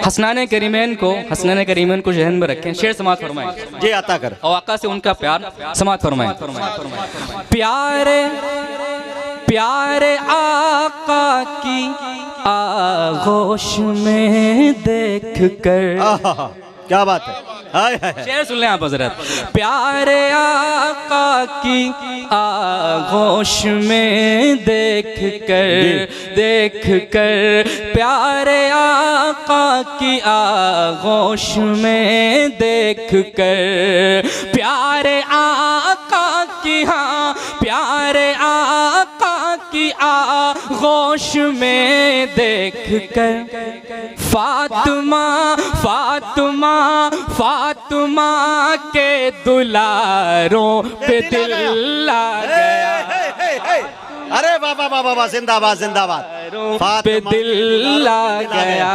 हसनान करीमैन को जहन में रखें। शेर समात फरमाएं जी अता कर। और आका से उनका प्यार समात फरमाएं। प्यारे प्यारे आका की आगोश में देख कर, क्या बात है। शेर सुन लें आप हजरत। प्यारे आका की आगोश में देख कर प्यारे आका की आगोश में देख कर, प्यारे आका की, हाँ प्यारे आका की आगोश में देख कर, फातिमा फातिमा फातिमा के दुलारों पे दिल लग गया। अरे बाबा बाबा जिंदाबाद जिंदाबाद। पे दिल लग गया।